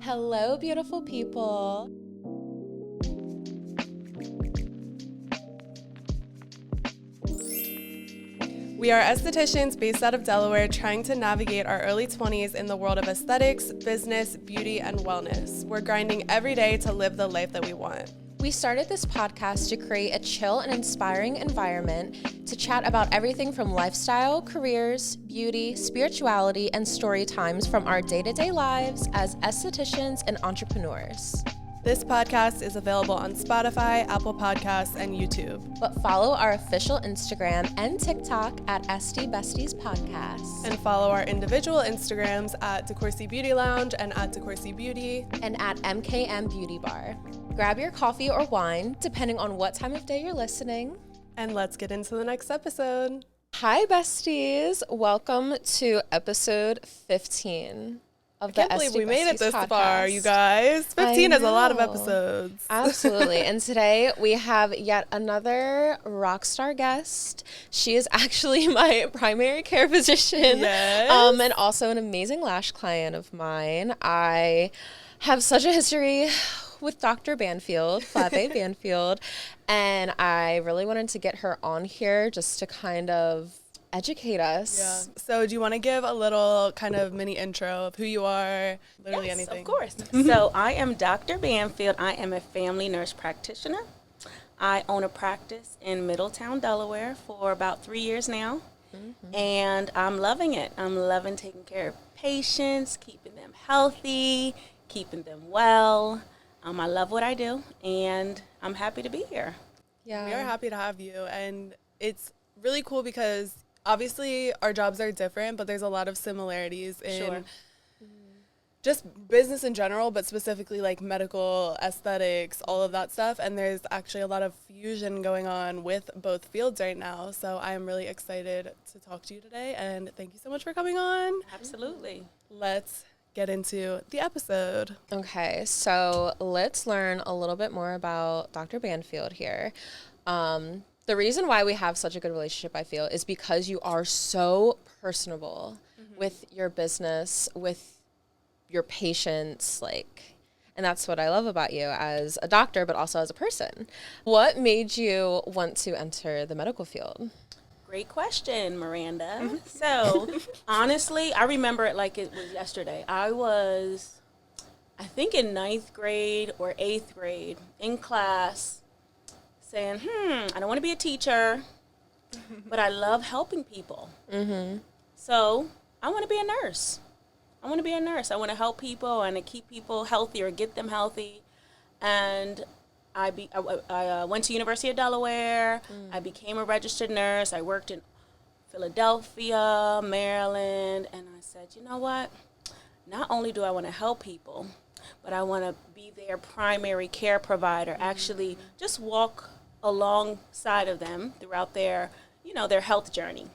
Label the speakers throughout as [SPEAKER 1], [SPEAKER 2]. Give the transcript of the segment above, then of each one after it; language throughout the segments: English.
[SPEAKER 1] Hello, beautiful people.
[SPEAKER 2] We are estheticians based out of Delaware trying to navigate our early 20s in the world of aesthetics, business, beauty, and wellness. We're grinding every day to live the life that we want.
[SPEAKER 1] We started this podcast to create a chill and inspiring environment to chat about everything from lifestyle, careers, beauty, spirituality, and story times from our day-to-day lives as estheticians and entrepreneurs.
[SPEAKER 2] This podcast is available on Spotify, Apple Podcasts, and YouTube.
[SPEAKER 1] But follow our official Instagram and TikTok at Esty Besties Podcast.
[SPEAKER 2] And follow our individual Instagrams at DeCourcy Beauty Lounge and at DeCourcy Beauty.
[SPEAKER 1] And at MKM Beauty Bar. Grab your coffee or wine, depending on what time of day you're listening.
[SPEAKER 2] And let's get into the next episode.
[SPEAKER 1] Hi, besties. Welcome to episode 15.
[SPEAKER 2] I can't believe we made it this far, you guys. 15 is a lot of episodes.
[SPEAKER 1] Absolutely. And today we have yet another rock star guest. She is actually my primary care physician.
[SPEAKER 2] Yes.
[SPEAKER 1] And also an amazing lash client of mine. I have such a history with Dr. Banfield, Flavee Banfield, and I really wanted to get her on here just to kind of educate us.
[SPEAKER 2] Yeah. So do you want to give a little kind of mini intro of who you are, literally
[SPEAKER 3] Yes,
[SPEAKER 2] anything?
[SPEAKER 3] of course. So I am Dr. Banfield. I am a family nurse practitioner. I own a practice in Middeltown, Delaware for about 3 years now. Mm-hmm. And I'm loving it. I'm loving taking care of patients, keeping them healthy, keeping them well. I love what I do, and I'm happy to be here.
[SPEAKER 2] Yeah. We are happy to have you, and it's really cool because obviously our jobs are different, but there's a lot of similarities in just business in general, but specifically like medical, aesthetics, all of that stuff. And there's actually a lot of fusion going on with both fields right now. So I'm really excited to talk to you today, and thank you so much for coming on.
[SPEAKER 3] Absolutely.
[SPEAKER 2] Let's get into the episode.
[SPEAKER 1] Okay, so let's learn a little bit more about Dr. Banfield here. The reason why we have such a good relationship, I feel, is because you are so personable with your business, with your patients, and that's what I love about you as a doctor, but also as a person. What made you want to enter the medical field?
[SPEAKER 3] Great question, Miranda. So, honestly, I remember it like it was yesterday. I was, I think, in 9th grade or 8th grade in class saying, I don't want to be a teacher, but I love helping people. So, I want to be a nurse. I want to help people and to keep people healthy or get them healthy. And I went to University of Delaware. I became a registered nurse. I worked in Philadelphia, Maryland, and I said, you know what? Not only do I want to help people, but I want to be their primary care provider, actually just walk alongside of them throughout their health journey.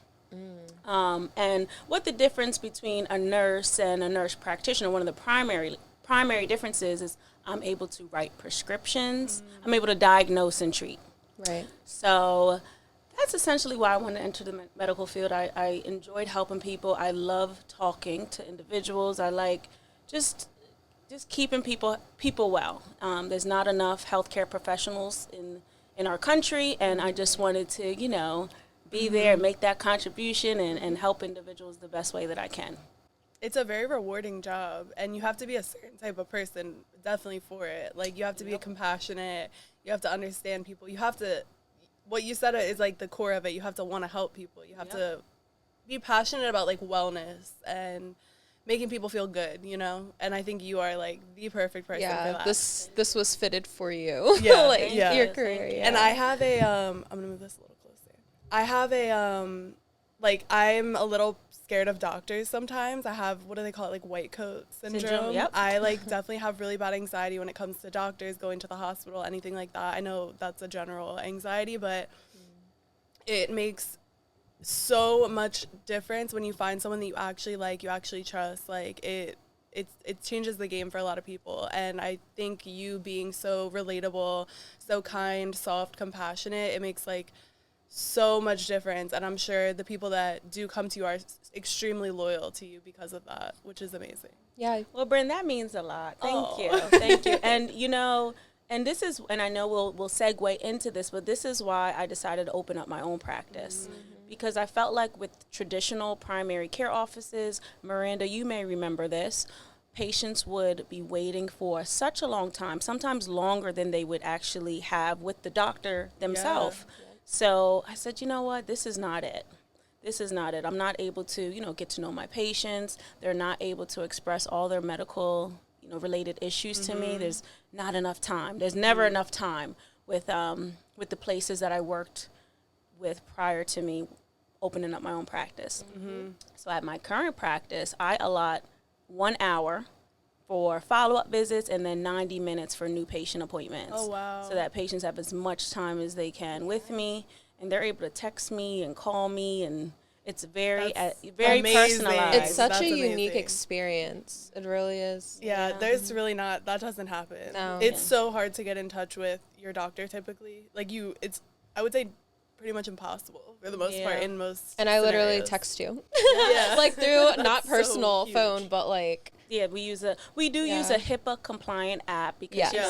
[SPEAKER 3] And what the difference between a nurse and a nurse practitioner, one of the primary differences is I'm able to write prescriptions. I'm able to diagnose and treat.
[SPEAKER 1] Right.
[SPEAKER 3] So that's essentially why I wanted to enter the medical field. I enjoyed helping people. I love talking to individuals. I like just keeping people well. There's not enough healthcare professionals in our country, and I just wanted to, be there and make that contribution and help individuals the best way that I can.
[SPEAKER 2] It's a very rewarding job, and you have to be a certain type of person definitely for it. Like, you have to be compassionate. You have to understand people. You have to, what you said is like the core of it. You have to want to help people. You have to be passionate about like wellness and making people feel good, And I think you are like the perfect person for that.
[SPEAKER 1] This was fitted for you.
[SPEAKER 2] Yeah,
[SPEAKER 1] your career. Yeah.
[SPEAKER 2] And I have a I'm gonna move this a little closer. I have a I'm a little scared of doctors sometimes. I have, what do they call it, like white coat syndrome.
[SPEAKER 3] Yep.
[SPEAKER 2] I definitely have really bad anxiety when it comes to doctors, going to the hospital, anything like that. I know that's a general anxiety, but it makes so much difference when you find someone that you actually like, you actually trust. Like, it changes the game for a lot of people. And I think you being so relatable, so kind, soft, compassionate, it makes so much difference. And I'm sure the people that do come to you are extremely loyal to you because of that, which is amazing.
[SPEAKER 1] Yeah.
[SPEAKER 3] Well, Bryn, that means a lot. Thank you.
[SPEAKER 2] Oh.
[SPEAKER 3] Thank you. And, you know, and this is, and I know we'll segue into this, but this is why I decided to open up my own practice. Because I felt like with traditional primary care offices, Miranda, you may remember this, patients would be waiting for such a long time, sometimes longer than they would actually have with the doctor themselves. Yeah. So I said, you know what, this is not it. This is not it. I'm not able to, you know, get to know my patients. They're not able to express all their medical, you know, related issues to me. There's not enough time. There's never enough time with the places that I worked with prior to me opening up my own practice. So at my current practice, I allot 1 hour for follow-up visits and then 90 minutes for new patient appointments.
[SPEAKER 2] Oh, wow.
[SPEAKER 3] So that patients have as much time as they can with me, and they're able to text me and call me, and it's very personalized.
[SPEAKER 1] It's such
[SPEAKER 2] That's
[SPEAKER 1] a
[SPEAKER 2] amazing.
[SPEAKER 1] unique experience. It really is.
[SPEAKER 2] Yeah, there's really not, that doesn't happen.
[SPEAKER 1] No.
[SPEAKER 2] It's so hard to get in touch with your doctor typically. Like I would say pretty much impossible for the most part in most
[SPEAKER 1] And I literally
[SPEAKER 2] scenarios.
[SPEAKER 1] text you.
[SPEAKER 2] Yeah.
[SPEAKER 1] Like through not
[SPEAKER 2] so
[SPEAKER 1] personal
[SPEAKER 2] huge.
[SPEAKER 1] phone, but like
[SPEAKER 3] we use a HIPAA compliant app because you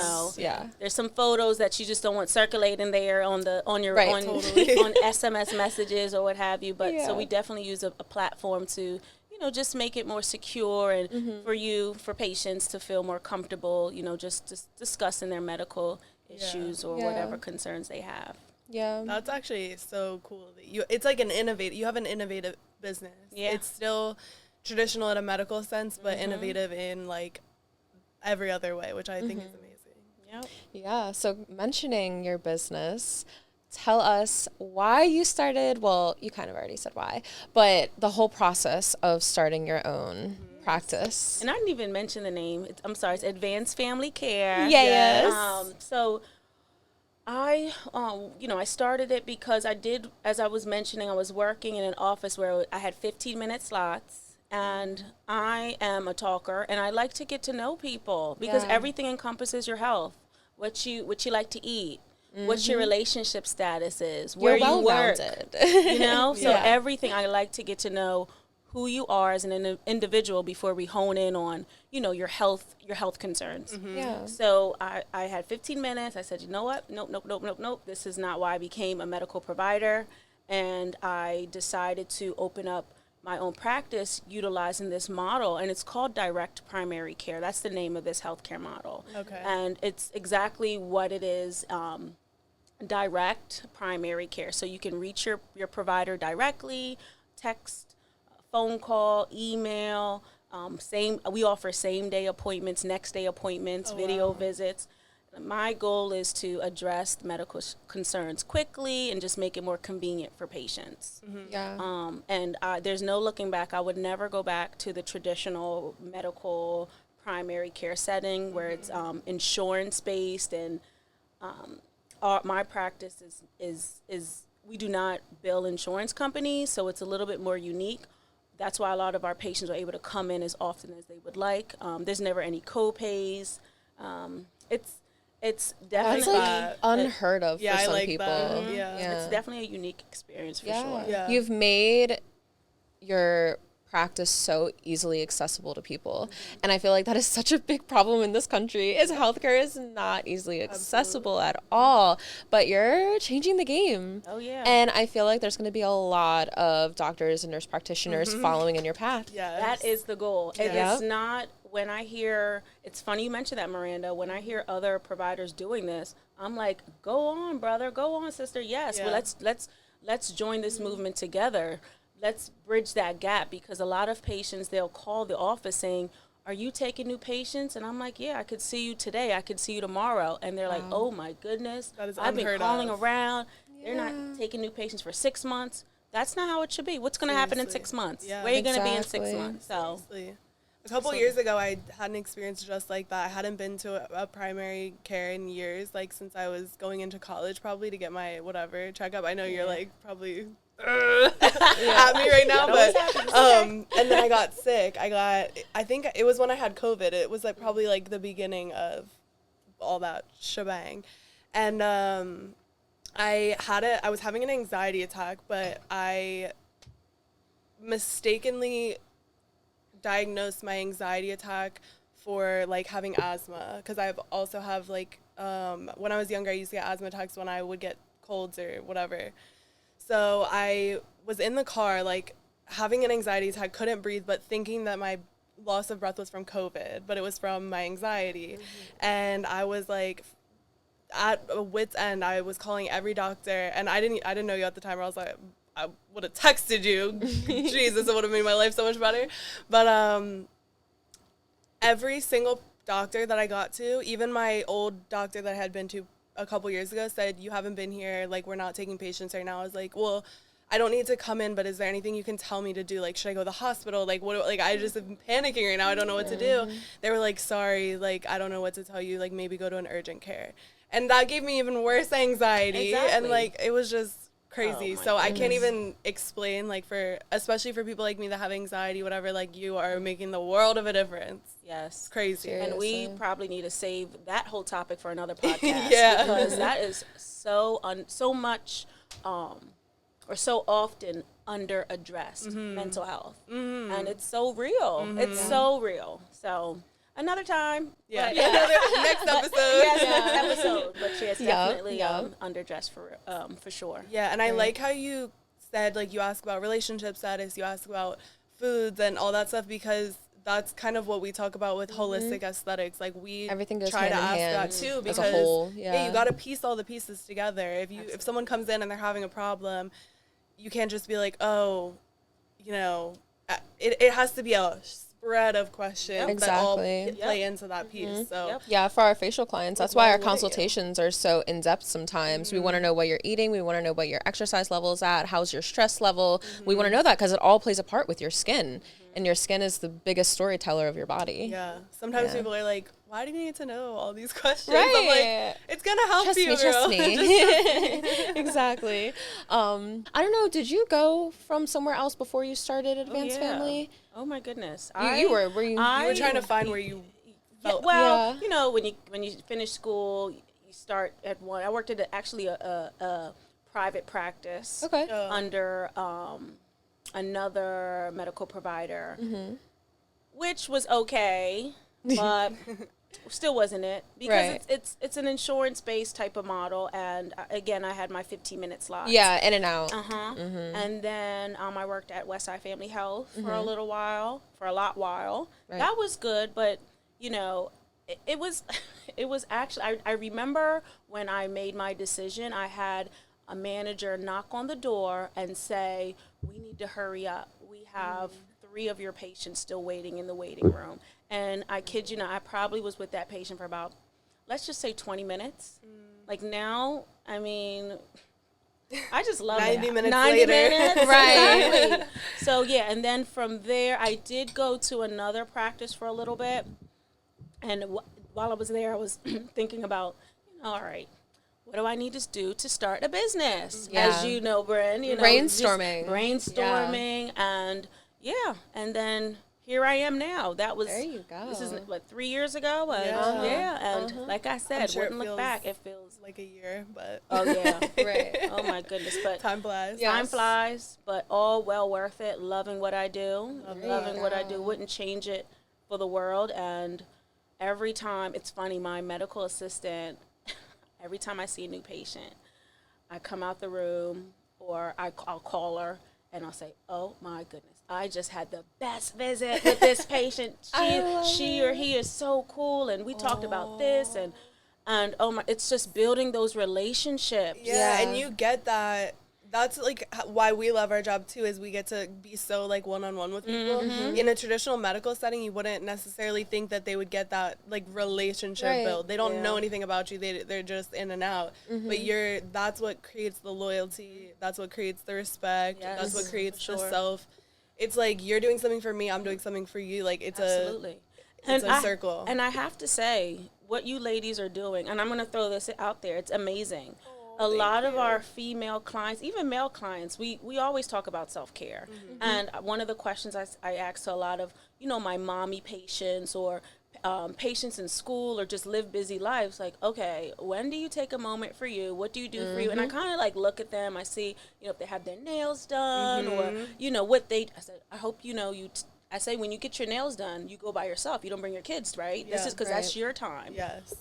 [SPEAKER 3] know there's some photos that you just don't want circulating there on your on SMS messages or what have you. But so we definitely use a platform to, you know, just make it more secure and for patients to feel more comfortable, you know, just discussing their medical issues or whatever concerns they have.
[SPEAKER 1] Yeah.
[SPEAKER 2] That's actually so cool. It's like you have an innovative business.
[SPEAKER 3] Yeah.
[SPEAKER 2] It's still traditional in a medical sense, but innovative in like every other way, which I think is amazing.
[SPEAKER 3] Yep.
[SPEAKER 1] Yeah. So mentioning your business, tell us why you started. Well, you kind of already said why, but the whole process of starting your own practice.
[SPEAKER 3] And I didn't even mention the name. I'm sorry. It's Advanced Family Care.
[SPEAKER 1] Yes.
[SPEAKER 3] So I started it because as I was mentioning, I was working in an office where I had 15-minute slots. And I am a talker, and I like to get to know people because everything encompasses your health, what you like to eat, what your relationship status is, where you work, you know. So everything, I like to get to know who you are as an individual before we hone in on, you know, your health concerns.
[SPEAKER 1] Yeah.
[SPEAKER 3] So I had 15 minutes. I said, you know what? Nope. This is not why I became a medical provider, and I decided to open up my own practice utilizing this model, and it's called direct primary care. That's the name of this healthcare model.
[SPEAKER 2] Okay.
[SPEAKER 3] And it's exactly what it is, direct primary care. So you can reach your provider directly, text, phone call, email, we offer same-day appointments, next-day appointments, video visits. My goal is to address medical concerns quickly and just make it more convenient for patients.
[SPEAKER 1] Yeah.
[SPEAKER 3] And there's no looking back. I would never go back to the traditional medical primary care setting where it's insurance-based. And my practice is we do not bill insurance companies, so it's a little bit more unique. That's why a lot of our patients are able to come in as often as they would like. There's never any co-pays. It's definitely
[SPEAKER 1] That's like unheard of for some
[SPEAKER 2] like
[SPEAKER 1] people.
[SPEAKER 2] That.
[SPEAKER 3] It's definitely a unique experience for sure.
[SPEAKER 2] Yeah.
[SPEAKER 1] You've made your practice so easily accessible to people. And I feel like that is such a big problem in this country is healthcare is not easily accessible at all. But you're changing the game.
[SPEAKER 3] Oh, yeah.
[SPEAKER 1] And I feel like there's going to be a lot of doctors and nurse practitioners following in your path.
[SPEAKER 2] Yes.
[SPEAKER 3] That is the goal.
[SPEAKER 2] Yes.
[SPEAKER 3] It's not, when I hear, it's funny you mentioned that, Miranda, when I hear other providers doing this, I'm like, go on, brother, go on, sister. Yes, well, let's join this movement together. Let's bridge that gap, because a lot of patients, they'll call the office saying, are you taking new patients? And I'm like, yeah, I could see you today. I could see you tomorrow. And they're like, oh, my goodness.
[SPEAKER 2] That is
[SPEAKER 3] I've been
[SPEAKER 2] unheard
[SPEAKER 3] calling
[SPEAKER 2] of.
[SPEAKER 3] around. They're not taking new patients for 6 months. That's not how it should be. What's going to happen in 6 months?
[SPEAKER 2] Yeah.
[SPEAKER 3] Where are you going to be in
[SPEAKER 1] Exactly.
[SPEAKER 3] 6 months? So
[SPEAKER 2] Seriously. A couple years ago, I had an experience just like that. I hadn't been to a primary care in years, like since I was going into college probably to get my whatever checkup. I know you're like probably at me right now, but and then I got sick. I think it was when I had COVID. It was like probably like the beginning of all that shebang. And I was having an anxiety attack, but I mistakenly diagnosed my anxiety attack for like having asthma, because I've also have like when I was younger I used to get asthma attacks when I would get colds or whatever. So I was in the car like having an anxiety attack, couldn't breathe, but thinking that my loss of breath was from COVID, but it was from my anxiety. And I was like at a wit's end. I was calling every doctor, and I didn't know you at the time. I was like, I would have texted you. Jesus, it would have made my life so much better. But every single doctor that I got to, even my old doctor that I had been to a couple years ago, said, you haven't been here, like, we're not taking patients right now. I was like, well, I don't need to come in, but is there anything you can tell me to do? Like, should I go to the hospital? Like, what? Like, I just am panicking right now. I don't know what to do. They were like, sorry, like, I don't know what to tell you. Like, maybe go to an urgent care. And that gave me even worse anxiety.
[SPEAKER 3] Exactly.
[SPEAKER 2] And, like, it was just crazy.
[SPEAKER 3] Oh,
[SPEAKER 2] so I can't even explain, like, especially for people like me that have anxiety, whatever, like, you are making the world of a difference.
[SPEAKER 3] Yes.
[SPEAKER 2] It's crazy.
[SPEAKER 1] Seriously.
[SPEAKER 3] And we probably need to save that whole topic for another podcast.
[SPEAKER 2] Yeah.
[SPEAKER 3] Because that is so much or so often under addressed mental health. And it's so real. It's so real. So another time.
[SPEAKER 2] Yeah.
[SPEAKER 3] But,
[SPEAKER 2] Next episode.
[SPEAKER 3] Yes, next episode. But it's
[SPEAKER 1] Yep,
[SPEAKER 3] definitely
[SPEAKER 1] yep.
[SPEAKER 3] underdressed for sure.
[SPEAKER 2] Yeah, and I like how you said, like, you ask about relationship status, you ask about foods and all that stuff, because that's kind of what we talk about with holistic aesthetics. Like, we
[SPEAKER 1] Everything goes
[SPEAKER 2] try to
[SPEAKER 1] hand in
[SPEAKER 2] ask
[SPEAKER 1] hand
[SPEAKER 2] that too, because
[SPEAKER 1] as a whole. Yeah,
[SPEAKER 2] you got to piece all the pieces together. If someone comes in and they're having a problem, you can't just be like, oh, you know, it has to be a spread of questions that all
[SPEAKER 1] Exactly.
[SPEAKER 2] play into that piece. So
[SPEAKER 3] Yep.
[SPEAKER 1] Yeah, for our facial clients, that's why our
[SPEAKER 2] wouldn't you?
[SPEAKER 1] consultations are so in-depth sometimes. We want to know what you're eating. We want to know what your exercise level is at. How's your stress level? We want to know that because it all plays a part with your skin. And your skin is the biggest storyteller of your body.
[SPEAKER 2] yeah, sometimes
[SPEAKER 1] Yeah.
[SPEAKER 2] people are like, why do you need to know all these questions?
[SPEAKER 1] Right.
[SPEAKER 2] I'm like, it's going to help
[SPEAKER 1] Trust
[SPEAKER 2] you,
[SPEAKER 1] me,
[SPEAKER 2] girl.
[SPEAKER 1] trust me. Exactly. I don't know. Did you go from somewhere else before you started Advanced
[SPEAKER 3] yeah.
[SPEAKER 1] Family?
[SPEAKER 3] Oh my goodness.
[SPEAKER 1] You were you
[SPEAKER 2] You were trying to find where you felt.
[SPEAKER 3] Well,
[SPEAKER 1] Yeah.
[SPEAKER 3] you know, when you finish school, you start at one. I worked at actually a private practice
[SPEAKER 1] okay.
[SPEAKER 3] under another medical provider, which was okay, but still wasn't it, because
[SPEAKER 1] Right.
[SPEAKER 3] it's an insurance based type of model, and again, I had my 15-minute slots.
[SPEAKER 1] Yeah, in and out.
[SPEAKER 3] And then I worked at Westside Family Health for a lot while.
[SPEAKER 1] Right.
[SPEAKER 3] That was good, but you know, it was actually, I remember when I made my decision, I had a manager knock on the door and say, we need to hurry up. We have 3 of your patients still waiting in the waiting room. And I kid you not, I probably was with that patient for about, let's just say 20 minutes. Like now, I mean, I just love
[SPEAKER 2] 90
[SPEAKER 3] it.
[SPEAKER 2] minutes
[SPEAKER 3] 90
[SPEAKER 2] later.
[SPEAKER 3] minutes,
[SPEAKER 1] Right.
[SPEAKER 3] exactly. So yeah, and then from there, I did go to another practice for a little bit. And while I was there, I was thinking about, all right, what do I need to do to start a business?
[SPEAKER 1] Yeah.
[SPEAKER 3] As you know, Bryn, you know,
[SPEAKER 1] Brainstorming.
[SPEAKER 3] just brainstorming, and and then here I am now. That was,
[SPEAKER 1] There you go.
[SPEAKER 3] this is what, 3 years ago, and and like I said,
[SPEAKER 2] sure it
[SPEAKER 3] wouldn't look
[SPEAKER 2] feels
[SPEAKER 3] back. It feels
[SPEAKER 2] like a year, but
[SPEAKER 3] oh yeah,
[SPEAKER 1] Right.
[SPEAKER 3] oh my goodness, but
[SPEAKER 2] time flies.
[SPEAKER 1] Yeah.
[SPEAKER 3] time flies, but all well worth it. Loving what I do, loving what I do.
[SPEAKER 1] go.
[SPEAKER 3] Wouldn't change it for the world. And every time, it's funny, my medical assistant, every time I see a new patient, I come out the room, or I'll call her and I'll say, oh my goodness, I just had the best visit with this patient. She or he is so cool, and we talked about this, and oh my, it's just building those relationships.
[SPEAKER 2] Yeah,
[SPEAKER 1] Yeah.
[SPEAKER 2] and you get that. That's like why we love our job too, is we get to be so like one-on-one with people. In a traditional medical setting, you wouldn't necessarily think that they would get that like relationship
[SPEAKER 1] Right.
[SPEAKER 2] built. They don't
[SPEAKER 3] Yeah.
[SPEAKER 2] know anything about you. They're just in and out. But that's what creates the loyalty. That's what creates the respect.
[SPEAKER 3] Yes,
[SPEAKER 2] That's what creates
[SPEAKER 3] for
[SPEAKER 2] the
[SPEAKER 3] sure.
[SPEAKER 2] self. It's like you're doing something for me, I'm doing something for you. Like it's
[SPEAKER 3] Absolutely.
[SPEAKER 2] it's a circle.
[SPEAKER 3] And I have to say, what you ladies are doing, and I'm going to throw this out there, it's amazing. A lot of our female clients, even male clients, we always talk about self-care. And one of the questions I ask to a lot of, you know, my mommy patients or patients in school or just live busy lives, like, okay, when do you take a moment for you? What do you do for you? And I kind of like look at them. I see, if they have their nails done or, what I said, I hope, I say, when you get your nails done, you go by yourself. You don't bring your kids, right? This is because that's your time.
[SPEAKER 2] Yes.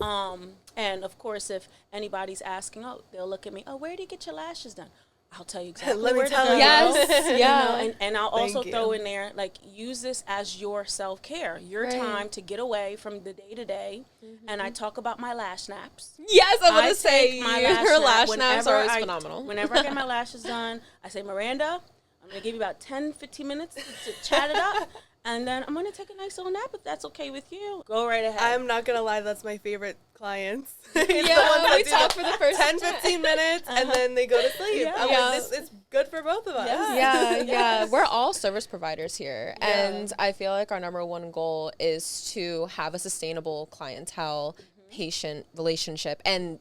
[SPEAKER 3] And of course, if anybody's asking, they'll look at me, where do you get your lashes done? I'll tell you exactly
[SPEAKER 2] Let
[SPEAKER 3] where
[SPEAKER 2] me
[SPEAKER 3] to
[SPEAKER 2] tell
[SPEAKER 3] go.
[SPEAKER 2] you.
[SPEAKER 1] Yes. Yeah.
[SPEAKER 3] And I'll also
[SPEAKER 2] Thank
[SPEAKER 3] throw
[SPEAKER 2] you.
[SPEAKER 3] in there, like, use this as your self-care, your time to get away from the day-to-day. And I talk about my lash snaps.
[SPEAKER 1] Yes, I want to say
[SPEAKER 3] take my
[SPEAKER 1] your lash
[SPEAKER 3] snap
[SPEAKER 1] snaps are always
[SPEAKER 3] whenever
[SPEAKER 1] phenomenal.
[SPEAKER 3] Whenever I get my lashes done, I say, Miranda, I'm going to give you about 10, 15 minutes to chat it up. And then I'm going to take a nice little nap if that's okay with you. Go right ahead.
[SPEAKER 2] I'm not going to lie, that's my favorite clients.
[SPEAKER 1] Yeah, we talk for the first
[SPEAKER 2] 10, 15 minutes, and then they go to sleep.
[SPEAKER 3] Yeah.
[SPEAKER 2] I'm like, this is good for both of us.
[SPEAKER 1] Yeah. We're all service providers here. And I feel like our number one goal is to have a sustainable clientele patient relationship. And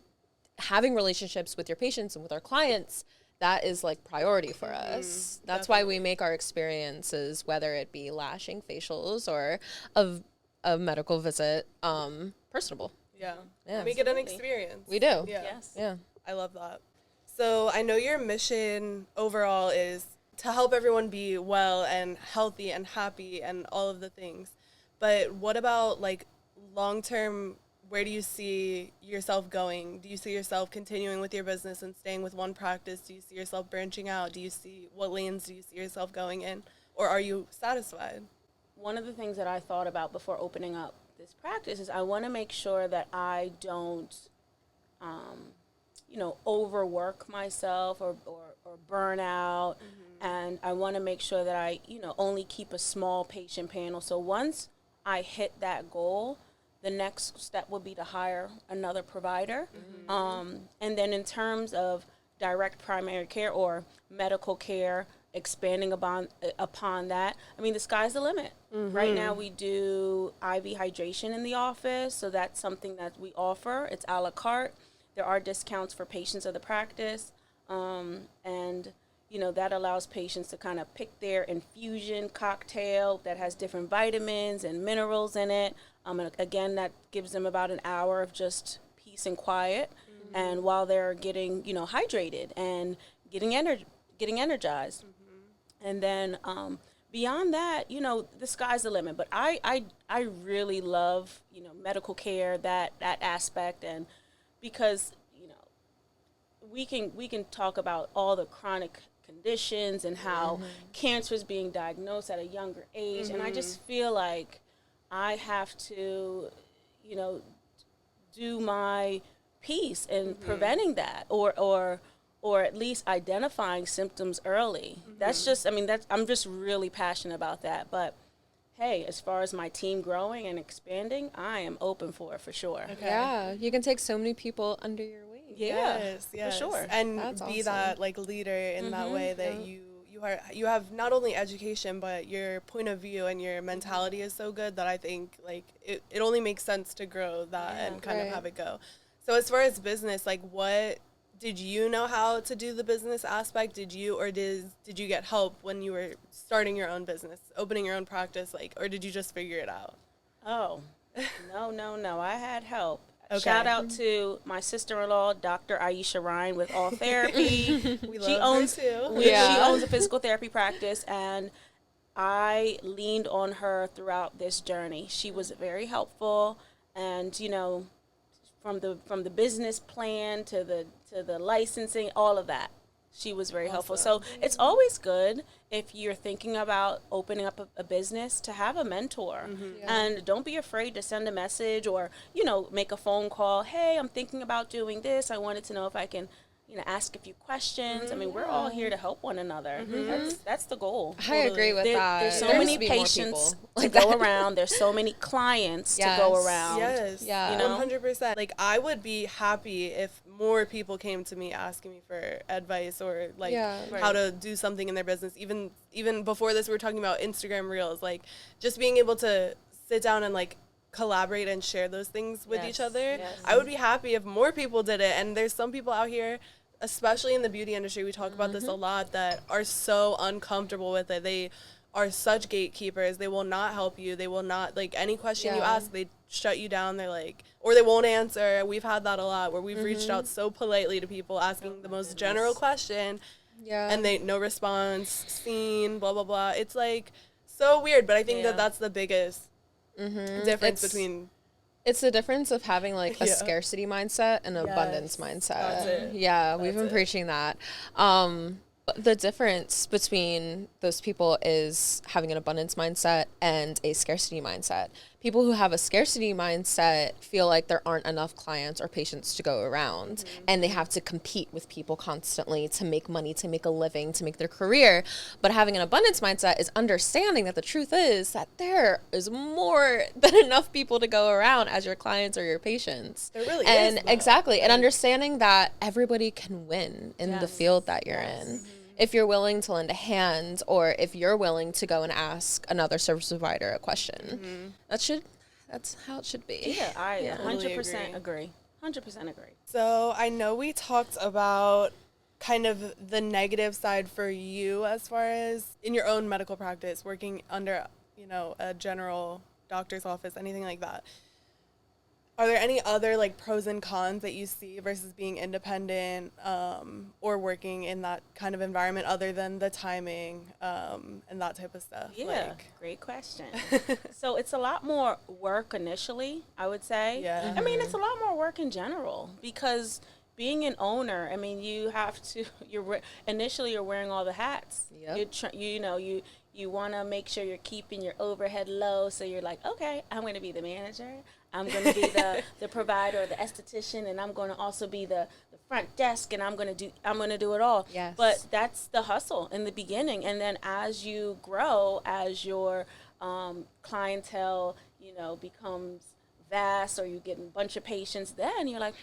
[SPEAKER 1] having relationships with your patients and with our clients, that is like priority for us. That's why we make our experiences, whether it be lashing, facials, or a medical visit, personable.
[SPEAKER 2] Yeah.
[SPEAKER 1] Yeah.
[SPEAKER 2] Make it an experience.
[SPEAKER 1] We do.
[SPEAKER 2] Yeah.
[SPEAKER 3] Yes.
[SPEAKER 1] Yeah.
[SPEAKER 2] I love that. So I know your mission overall is to help everyone be well and healthy and happy and all of the things. But what about like long-term, where do you see yourself going? Do you see yourself continuing with your business and staying with one practice? Do you see yourself branching out? What lanes do you see yourself going in? Or are you satisfied?
[SPEAKER 3] One of the things that I thought about before opening up this practice is I want to make sure that I don't, overwork myself or burn out. And I want to make sure that I, only keep a small patient panel. So once I hit that goal, the next step would be to hire another provider. And then in terms of direct primary care or medical care, expanding upon that, I mean, the sky's the limit. Right now we do IV hydration in the office, so that's something that we offer. It's a la carte. There are discounts for patients of the practice, and that allows patients to kind of pick their infusion cocktail that has different vitamins and minerals in it. And again, that gives them about an hour of just peace and quiet, and while they're getting hydrated and getting energized. And then beyond that, the sky's the limit. But I really love, medical care, that aspect. And because, we can talk about all the chronic conditions and how cancer is being diagnosed at a younger age. And I just feel like I have to, do my piece in preventing that or at least identifying symptoms early. That's just, I'm just really passionate about that. But hey, as far as my team growing and expanding, I am open for it for sure.
[SPEAKER 2] Okay.
[SPEAKER 1] Yeah. You can take so many people under your wing.
[SPEAKER 2] Yes,
[SPEAKER 3] for sure.
[SPEAKER 2] And
[SPEAKER 1] That's
[SPEAKER 2] be
[SPEAKER 1] awesome.
[SPEAKER 2] that like leader in that way that you have not only education, but your point of view and your mentality is so good that I think like it only makes sense to grow that and kind of have it go. So as far as business, like what did you know how to do the business aspect? Did you get help when you were starting your own business, opening your own practice, or did you just figure it out?
[SPEAKER 3] Oh, no. I had help.
[SPEAKER 2] Okay.
[SPEAKER 3] Shout out to my sister-in-law, Dr. Aisha Ryan with All Therapy.
[SPEAKER 2] She owns
[SPEAKER 3] She owns a physical therapy practice, and I leaned on her throughout this journey. She was very helpful, and from the business plan to the licensing, all of that. She was very helpful. So it's always good if you're thinking about opening up a business to have a mentor. And don't be afraid to send a message or, make a phone call. Hey, I'm thinking about doing this. I wanted to know if I can, ask a few questions. We're all here to help one another. That's the goal.
[SPEAKER 1] I agree with that.
[SPEAKER 3] There's so
[SPEAKER 1] There
[SPEAKER 3] many
[SPEAKER 1] needs to be more
[SPEAKER 3] patients
[SPEAKER 1] people
[SPEAKER 3] to
[SPEAKER 1] like
[SPEAKER 3] go
[SPEAKER 1] that.
[SPEAKER 3] around. There's so many clients to go around.
[SPEAKER 2] Yes.
[SPEAKER 1] Yeah.
[SPEAKER 2] 100%. Like I would be happy if more people came to me asking me for advice or how to do something in their business. Even before this, we were talking about Instagram Reels, just being able to sit down and collaborate and share those things with each other.
[SPEAKER 3] Yes.
[SPEAKER 2] I would be happy if more people did it. And there's some people out here, especially in the beauty industry, we talk about this a lot, that are so uncomfortable with it. They are such gatekeepers. They will not help you. They will not, like, any question you ask, they shut you down. They're like, or they won't answer. We've had that a lot where we've reached out so politely to people asking the most general question. Yeah. And they, no response, seen, blah, blah, blah. It's like so weird, but I think that that's the biggest difference between.
[SPEAKER 1] It's the difference of having like a scarcity mindset and an abundance mindset. That's it. Yeah, we've been preaching that. The difference between those people is having an abundance mindset and a scarcity mindset. People who have a scarcity mindset feel like there aren't enough clients or patients to go around, and they have to compete with people constantly to make money, to make a living, to make their career. But having an abundance mindset is understanding that the truth is that there is more than enough people to go around as your clients or your patients.
[SPEAKER 2] There really
[SPEAKER 1] is.
[SPEAKER 2] And
[SPEAKER 1] exactly. And understanding that everybody can win in the field that you're in. If you're willing to lend a hand, or if you're willing to go and ask another service provider a question, that's how it should be.
[SPEAKER 3] Yeah, I 100% agree. 100% agree.
[SPEAKER 2] So I know we talked about kind of the negative side for you as far as in your own medical practice, working under, you know, a general doctor's office, anything like that. Are there any other like pros and cons that you see versus being independent or working in that kind of environment other than the timing and that type of stuff?
[SPEAKER 3] Yeah, great question. So it's a lot more work initially, I would say. Yeah. I mean, it's a lot more work in general because being an owner, I mean, you have to, initially you're wearing all the hats. Yep. You want to make sure you're keeping your overhead low. So you're like, okay, I'm going to be the manager. I'm going to be the provider or the esthetician, and I'm going to also be the front desk, and I'm going to do it all. Yes. But that's the hustle in the beginning. And then as you grow, as your clientele, becomes vast, or you get a bunch of patients, then you're like,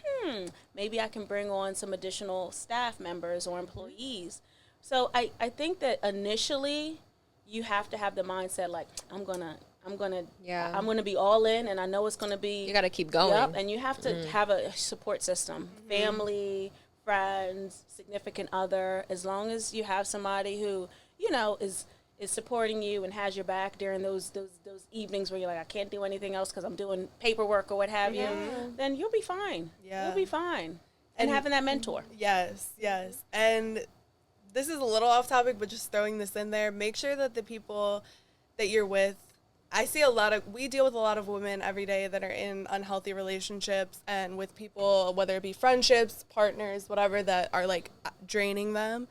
[SPEAKER 3] maybe I can bring on some additional staff members or employees. So I think that initially you have to have the mindset like, I'm gonna be all in, and I know it's gonna be. You
[SPEAKER 1] got to keep going.
[SPEAKER 3] Yep, and you have to have a support system, family, friends, significant other. As long as you have somebody who is supporting you and has your back during those evenings where you're like, I can't do anything else because I'm doing paperwork or what have you, then you'll be fine. Yeah, you'll be fine. And having that mentor.
[SPEAKER 2] Yes, and this is a little off topic, but just throwing this in there. Make sure that the people that you're with. We deal with a lot of women every day that are in unhealthy relationships and with people, whether it be friendships, partners, whatever, that are like draining them.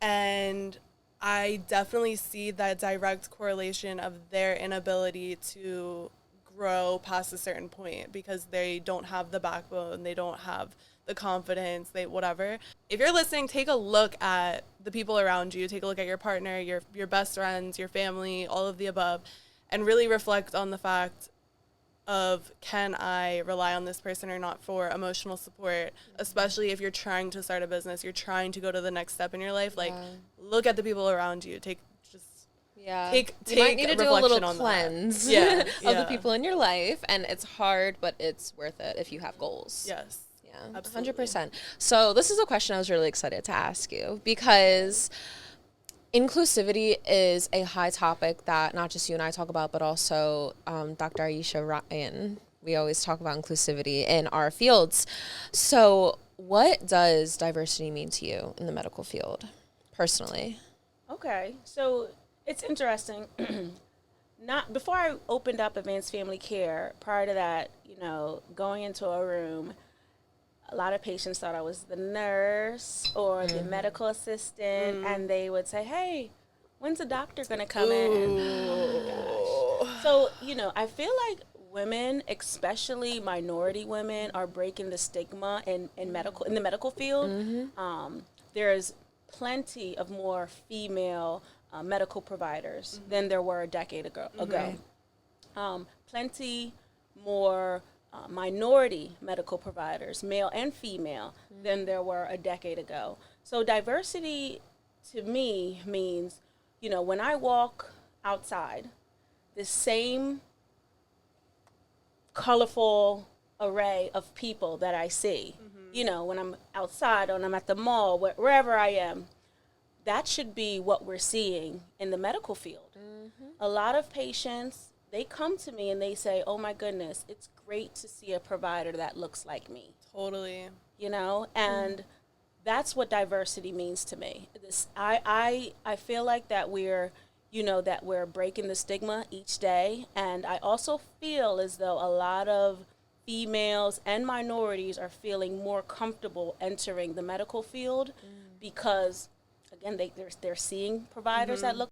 [SPEAKER 2] And I definitely see that direct correlation of their inability to grow past a certain point because they don't have the backbone, they don't have the confidence, whatever. If you're listening, take a look at the people around you, take a look at your partner, your best friends, your family, all of the above. And really reflect on the fact of, can I rely on this person or not for emotional support, especially if you're trying to start a business, you're trying to go to the next step in your life. Like, look at the people around you. Take
[SPEAKER 1] you might need to do a little cleanse of the people in your life. And it's hard, but it's worth it if you have goals.
[SPEAKER 2] Yes.
[SPEAKER 1] Yeah, absolutely. 100%. So this is a question I was really excited to ask you because inclusivity is a high topic that not just you and I talk about, but also Dr. Aisha Ryan. We always talk about inclusivity in our fields. So what does diversity mean to you in the medical field, personally?
[SPEAKER 3] Okay, so it's interesting. Before I opened up Advanced Family Care, prior to that, going into a room, a lot of patients thought I was the nurse or the medical assistant, and they would say, hey, when's the doctor going to come in? Oh, my gosh. So, I feel like women, especially minority women, are breaking the stigma in the medical field. There's plenty of more female medical providers than there were a decade ago. Plenty more minority medical providers, male and female, than there were a decade ago. So diversity to me means, when I walk outside, the same colorful array of people that I see, when I'm outside or when I'm at the mall, wherever I am, that should be what we're seeing in the medical field. A lot of patients, they come to me and they say, oh my goodness, it's great to see a provider that looks like me.
[SPEAKER 2] Totally.
[SPEAKER 3] You know, and that's what diversity means to me. I feel like that we're breaking the stigma each day. And I also feel as though a lot of females and minorities are feeling more comfortable entering the medical field because, again, they're seeing providers that look